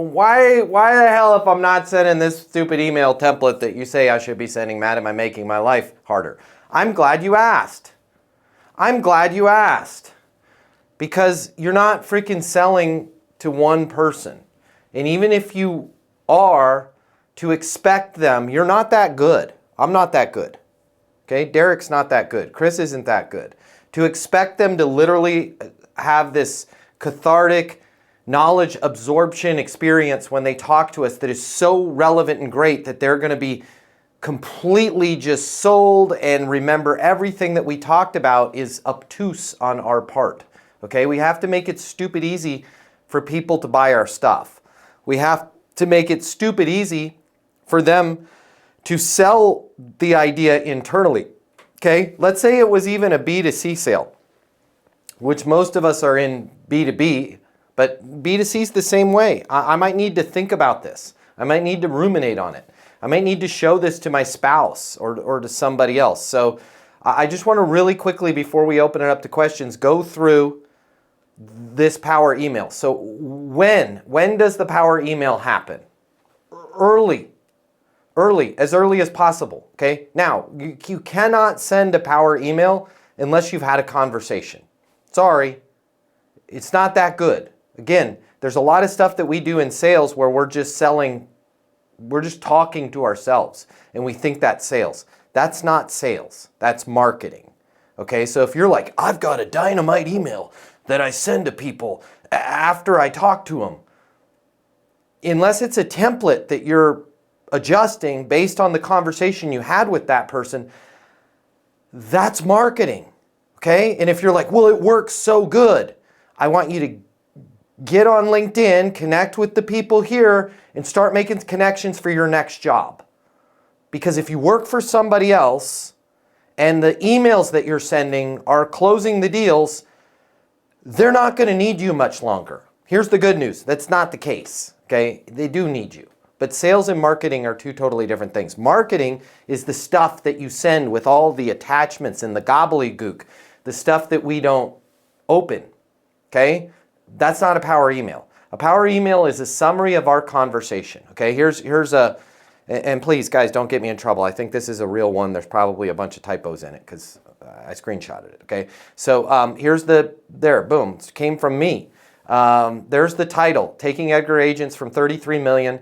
why the hell, if I'm not sending this stupid email template that you say I should be sending, Matt, am I making my life harder? I'm glad you asked. I'm glad you asked. Because you're not freaking selling to one person. And even if you are, to expect them, you're not that good. I'm not that good. Okay, Derek's not that good. Chris isn't that good. To expect them to literally have this cathartic knowledge absorption experience when they talk to us that is so relevant and great that they're going to be completely just sold and remember everything that we talked about is obtuse on our part. Okay, we have to make it stupid easy for people to buy our stuff. We have to make it stupid easy for them to sell the idea internally. Okay, let's say it was even a B2C sale, which most of us are in B2B, but B2C is the same way. I might need to think about this. I might need to ruminate on it. I might need to show this to my spouse or to somebody else. So I just want to really quickly, before we open it up to questions, go through this power email. So when does the power email happen? Early, as early as possible, okay? Now, you cannot send a power email unless you've had a conversation. Sorry, it's not that good. Again, there's a lot of stuff that we do in sales where we're just talking to ourselves and we think that's sales. That's not sales, that's marketing, okay? So if you're like, I've got a dynamite email that I send to people after I talk to them, unless it's a template that you're adjusting based on the conversation you had with that person, that's marketing, okay? And if you're like, well, it works so good, I want you to get on LinkedIn, connect with the people here, and start making connections for your next job. Because if you work for somebody else and the emails that you're sending are closing the deals, they're not going to need you much longer. Here's the good news. That's not the case, okay? They do need you. But sales and marketing are two totally different things. Marketing is the stuff that you send with all the attachments and the gobbledygook, the stuff that we don't open, okay? That's not a power email. A power email is a summary of our conversation, okay? Here's a, and please, guys, don't get me in trouble. I think this is a real one. There's probably a bunch of typos in it because I screenshotted it, okay? So here's boom, it came from me. There's the title, Taking Edgar Agents from 33 million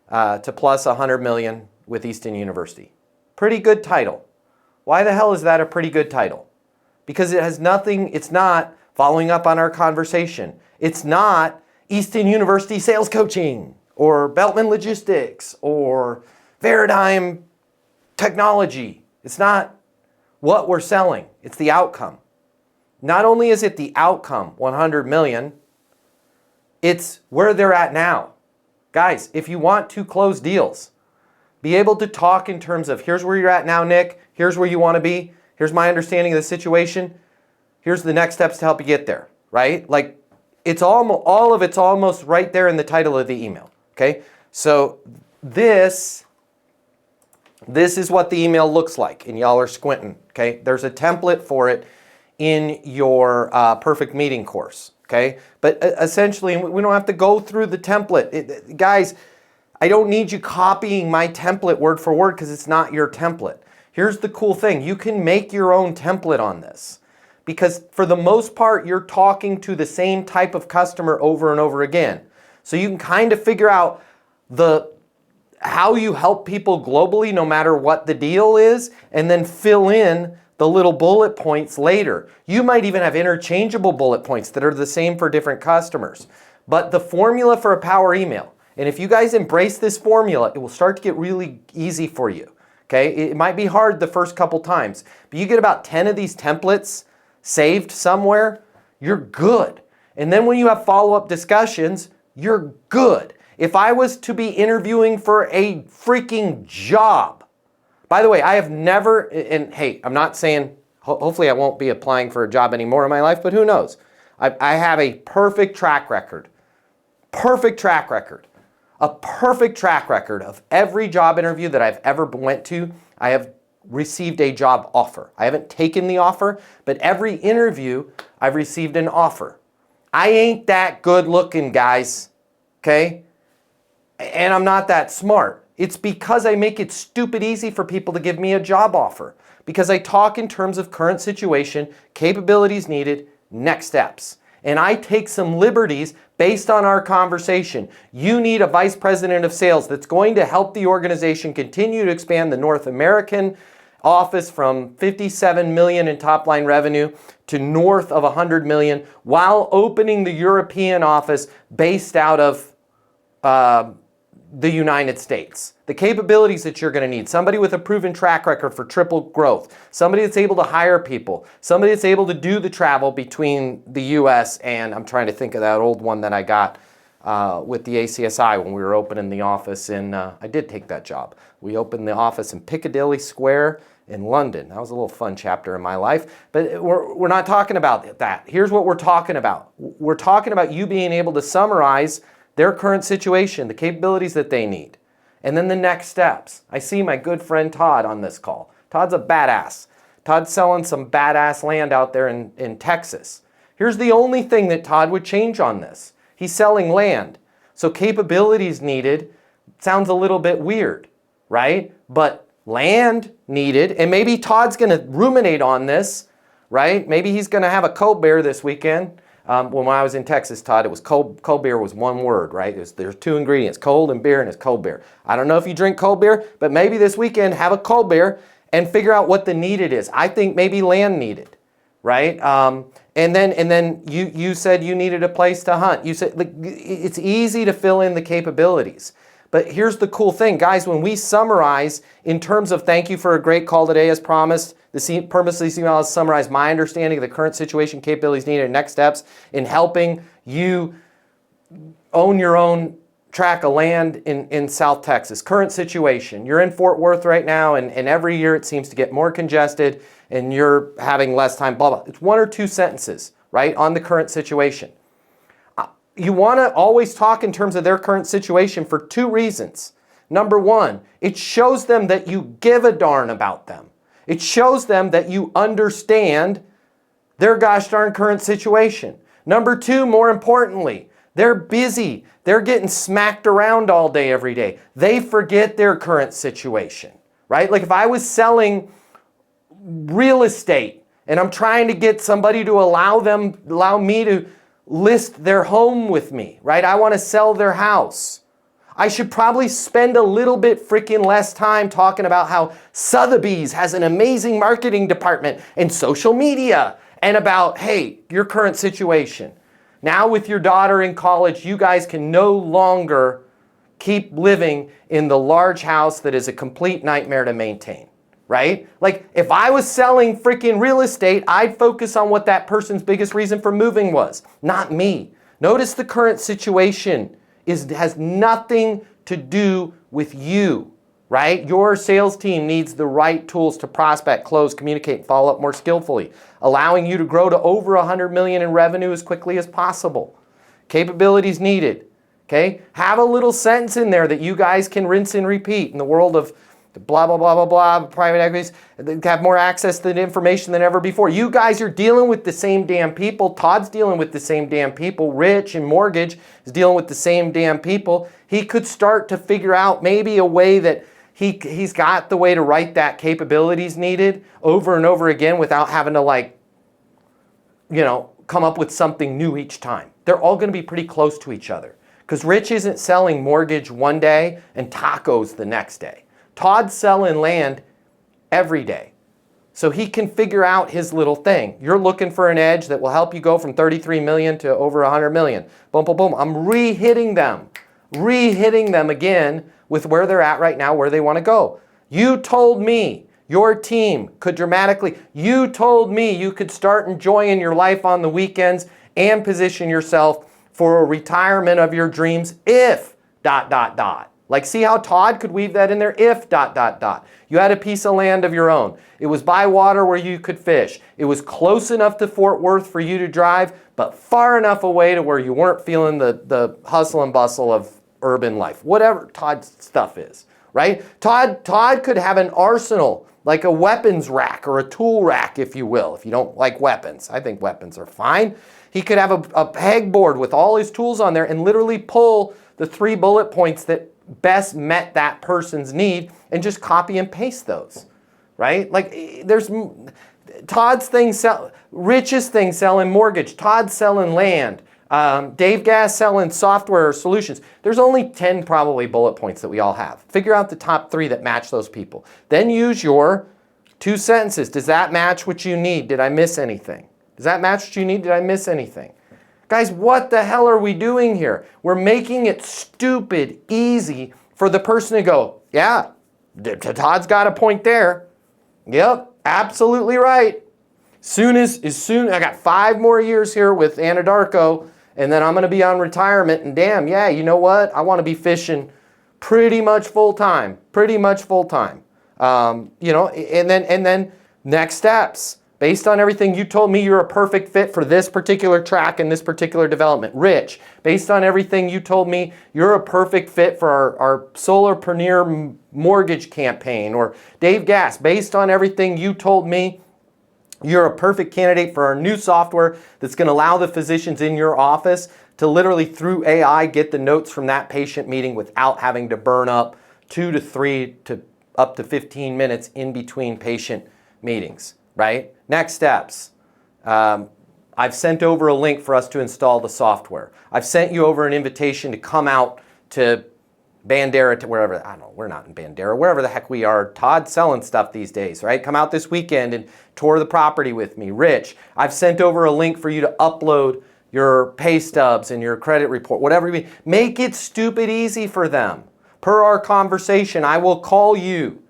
to plus 100 million with Easton University. Pretty good title. Why the hell is that a pretty good title? Because it has nothing, it's not following up on our conversation. It's not Easton University Sales Coaching or Beltman Logistics or Veradigm Technology. It's not what we're selling. It's the outcome. Not only is it the outcome, 100 million, it's where they're at now. Guys, if you want to close deals, be able to talk in terms of here's where you're at now, Nick. Here's where you want to be. Here's my understanding of the situation. Here's the next steps to help you get there, right? Like it's all of it's almost right there in the title of the email, okay? So this is what the email looks like, and y'all are squinting, okay? There's a template for it in your Perfect Meeting course, okay? But essentially, we don't have to go through the template. Guys, I don't need you copying my template word for word because it's not your template. Here's the cool thing. You can make your own template on this because for the most part, you're talking to the same type of customer over and over again. So you can kind of figure out how you help people globally no matter what the deal is and then fill in the little bullet points later. You might even have interchangeable bullet points that are the same for different customers. But the formula for a power email, and if you guys embrace this formula, it will start to get really easy for you. Okay, it might be hard the first couple times, but you get about 10 of these templates saved somewhere, you're good. And then when you have follow-up discussions, you're good. If I was to be interviewing for a freaking job, by the way, I have never, and hey, I'm not saying, hopefully I won't be applying for a job anymore in my life, but who knows? I have a perfect track record of every job interview that I've ever went to. I have received a job offer. I haven't taken the offer, but every interview I've received an offer. I ain't that good looking, guys, okay? and I'm not that smart. It's because I make it stupid easy for people to give me a job offer. Because I talk in terms of current situation, capabilities needed, next steps. And I take some liberties based on our conversation. You need a vice president of sales that's going to help the organization continue to expand the North American office from 57 million in top line revenue to north of 100 million while opening the European office based out of the United States. The capabilities that you're going to need, somebody with a proven track record for triple growth, somebody that's able to hire people, somebody that's able to do the travel between the US and, I'm trying to think of that old one that I got with the ACSI when we were opening the office in, I did take that job. We opened the office in Piccadilly Square in London. That was a little fun chapter in my life, but we're not talking about that. Here's what we're talking about. We're talking about you being able to summarize their current situation, the capabilities that they need, and then the next steps. I see my good friend Todd on this call. Todd's a badass. Todd's selling some badass land out there in Texas. Here's the only thing that Todd would change on this. He's selling land. So capabilities needed sounds a little bit weird, right? But land needed, and maybe Todd's going to ruminate on this, right? Maybe he's going to have a cold beer this weekend. When I was in Texas, Todd, it was cold beer was one word, right? There's two ingredients, cold and beer, and it's cold beer. I don't know if you drink cold beer, but maybe this weekend have a cold beer and figure out what the needed is. I think maybe land needed, right? And then you said you needed a place to hunt. You said like, it's easy to fill in the capabilities. But here's the cool thing, guys, when we summarize in terms of thank you for a great call today as promised, the purpose of this email is summarize my understanding of the current situation, capabilities needed, and next steps in helping you own your own tract of land in South Texas. Current situation, you're in Fort Worth right now, and every year it seems to get more congested, and you're having less time, blah, blah. It's one or two sentences, right, on the current situation. You want to always talk in terms of their current situation for two reasons. Number one, it shows them that you give a darn about them. It shows them that you understand their gosh darn current situation. Number two, more importantly, they're busy. They're getting smacked around all day, every day. They forget their current situation, right? Like if I was selling real estate and I'm trying to get somebody to allow me to list their home with me, right? I want to sell their house. I should probably spend a little bit freaking less time talking about how Sotheby's has an amazing marketing department and social media and about, hey, your current situation. Now with your daughter in college, you guys can no longer keep living in the large house that is a complete nightmare to maintain, right? Like if I was selling freaking real estate, I'd focus on what that person's biggest reason for moving was, not me. Notice the current situation has nothing to do with you, right? Your sales team needs the right tools to prospect, close, communicate, and follow up more skillfully, allowing you to grow to over 100 million in revenue as quickly as possible. Capabilities needed, okay? Have a little sentence in there that you guys can rinse and repeat in the world of blah, blah, blah, blah, blah, private equities, have more access to the information than ever before. You guys are dealing with the same damn people. Todd's dealing with the same damn people. Rich in mortgage is dealing with the same damn people. He could start to figure out maybe a way that he's got the way to write that capabilities needed over and over again without having to come up with something new each time. They're all going to be pretty close to each other because Rich isn't selling mortgage one day and tacos the next day. Todd's selling land every day. So he can figure out his little thing. You're looking for an edge that will help you go from 33 million to over 100 million. Boom, boom, boom. I'm re-hitting them again with where they're at right now, where they want to go. You told me your team could you told me you could start enjoying your life on the weekends and position yourself for a retirement of your dreams if ... Like, see how Todd could weave that in there? If ... You had a piece of land of your own. It was by water where you could fish. It was close enough to Fort Worth for you to drive, but far enough away to where you weren't feeling the hustle and bustle of urban life. Whatever Todd's stuff is, right? Todd could have an arsenal, like a weapons rack or a tool rack, if you will, if you don't like weapons. I think weapons are fine. He could have a pegboard with all his tools on there and literally pull the 3 bullet points that best met that person's need and just copy and paste those, right? Like there's Todd's thing Rich's thing selling mortgage, Todd's selling land, Dave Gass selling software solutions. There's only 10 probably bullet points that we all have. Figure out the top 3 that match those people. Then use your 2 sentences. Does that match what you need? Did I miss anything? Does that match what you need? Did I miss anything? Guys, what the hell are we doing here? We're making it stupid easy for the person to go, yeah, Todd's got a point there. Yep, absolutely right. I got 5 more years here with Anadarko, and then I'm going to be on retirement, and damn, yeah, you know what? I want to be fishing pretty much full time. You know, and then next steps. Based on everything you told me, you're a perfect fit for this particular track and this particular development. Rich, based on everything you told me, you're a perfect fit for our Solarpreneur mortgage campaign. Or Dave Gass, based on everything you told me, you're a perfect candidate for our new software that's going to allow the physicians in your office to literally through AI get the notes from that patient meeting without having to burn up 2 to 3 to up to 15 minutes in between patient meetings, right? Next steps. I've sent over a link for us to install the software. I've sent you over an invitation to come out to Bandera, to wherever, I don't know, we're not in Bandera, wherever the heck we are. Todd's selling stuff these days, right? Come out this weekend and tour the property with me. Rich, I've sent over a link for you to upload your pay stubs and your credit report, whatever you mean. Make it stupid easy for them. Per our conversation, I will call you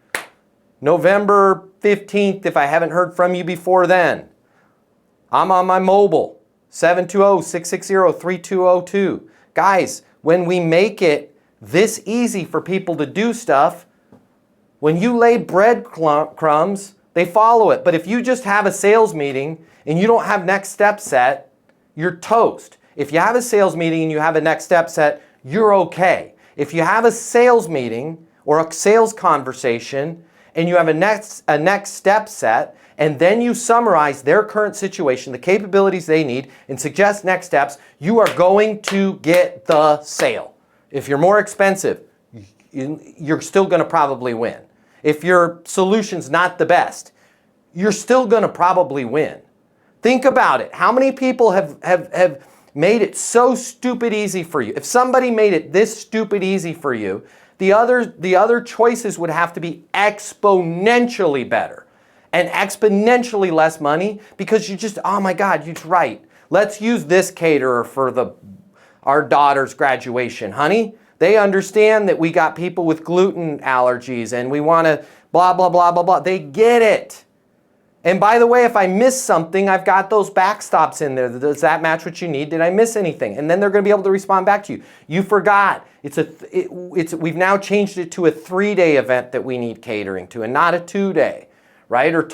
November 15th if I haven't heard from you before then. I'm on my mobile, 720-660-3202. Guys, when we make it this easy for people to do stuff, when you lay breadcrumbs, they follow it. But if you just have a sales meeting and you don't have next step set, you're toast. If you have a sales meeting and you have a next step set, you're okay. If you have a sales meeting or a sales conversation and you have a next step set, and then you summarize their current situation, the capabilities they need, and suggest next steps, you are going to get the sale. If you're more expensive, you're still going to probably win. If your solution's not the best, you're still going to probably win. Think about it. How many people have made it so stupid easy for you? If somebody made it this stupid easy for you, the other choices would have to be exponentially better and exponentially less money because you just, oh my God, you're right. Let's use this caterer for our daughter's graduation. Honey, they understand that we got people with gluten allergies and we want to blah, blah, blah, blah, blah. They get it. And by the way, if I miss something, I've got those backstops in there. Does that match what you need? Did I miss anything? And then they're going to be able to respond back to you. You forgot. We've now changed it to a 3-day event that we need catering to and not a 2-day, right? Or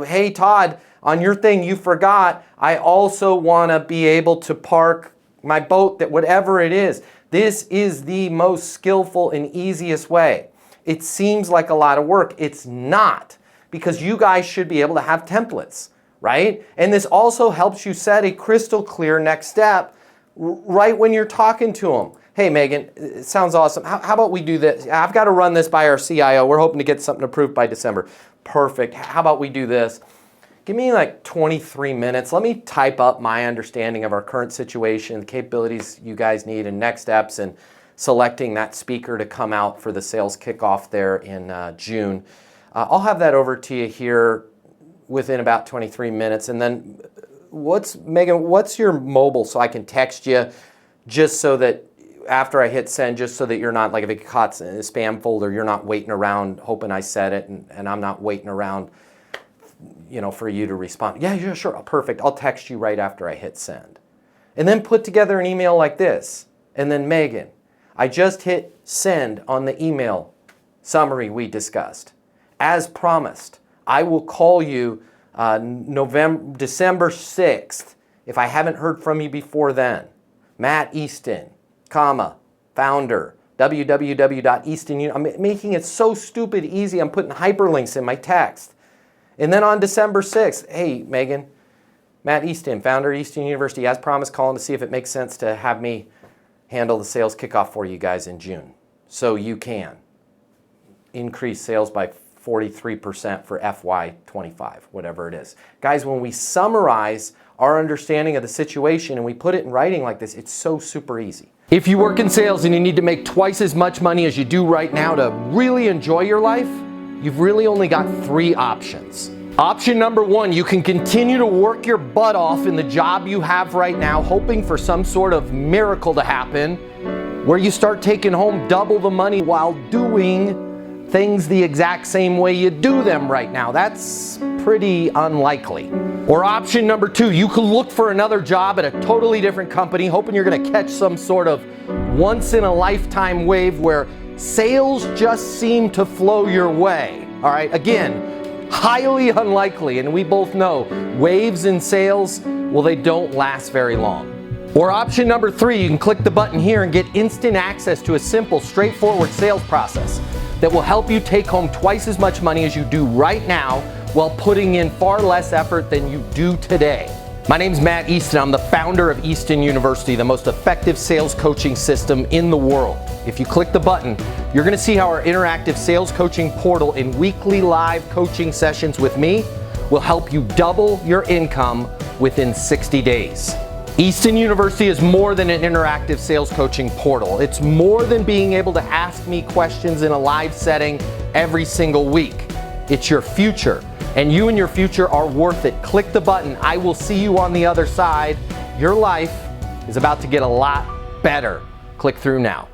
hey, Todd, on your thing, you forgot. I also want to be able to park my boat, that whatever it is. This is the most skillful and easiest way. It seems like a lot of work. It's not. Because you guys should be able to have templates, right? And this also helps you set a crystal clear next step right when you're talking to them. Hey, Megan, it sounds awesome. How about we do this? I've got to run this by our CIO. We're hoping to get something approved by December. Perfect. How about we do this? Give me like 23 minutes. Let me type up my understanding of our current situation, the capabilities you guys need, and next steps, and selecting that speaker to come out for the sales kickoff there in June. I'll have that over to you here within about 23 minutes. And then Megan, what's your mobile so I can text you just so that after I hit send, just so that you're not, like if it caught in a spam folder, you're not waiting around hoping I said it and I'm not waiting around, for you to respond. Yeah, sure, perfect. I'll text you right after I hit send. And then put together an email like this. And then Megan, I just hit send on the email summary we discussed. As promised, I will call you December 6th if I haven't heard from you before then. Matt Easton, founder, www.easton. I'm making it so stupid easy, I'm putting hyperlinks in my text. And then on December 6th, hey, Megan, Matt Easton, founder, Easton University, as promised, calling to see if it makes sense to have me handle the sales kickoff for you guys in June. so you can increase sales by 43% for FY25, whatever it is. Guys, when we summarize our understanding of the situation and we put it in writing like this, it's so super easy. If you work in sales and you need to make twice as much money as you do right now to really enjoy your life, you've really only got 3 options. Option number 1, you can continue to work your butt off in the job you have right now, hoping for some sort of miracle to happen, where you start taking home double the money while doing things the exact same way you do them right now. That's pretty unlikely. Or option number 2, you can look for another job at a totally different company, hoping you're gonna catch some sort of once-in-a-lifetime wave where sales just seem to flow your way. All right, again, highly unlikely, and we both know waves in sales, well, they don't last very long. Or option number 3, you can click the button here and get instant access to a simple, straightforward sales process that will help you take home twice as much money as you do right now while putting in far less effort than you do today. My name's Matt Easton. I'm the founder of Easton University, the most effective sales coaching system in the world. If you click the button, you're gonna see how our interactive sales coaching portal and weekly live coaching sessions with me will help you double your income within 60 days. Easton University is more than an interactive sales coaching portal. It's more than being able to ask me questions in a live setting every single week. It's your future, and you and your future are worth it. Click the button. I will see you on the other side. Your life is about to get a lot better. Click through now.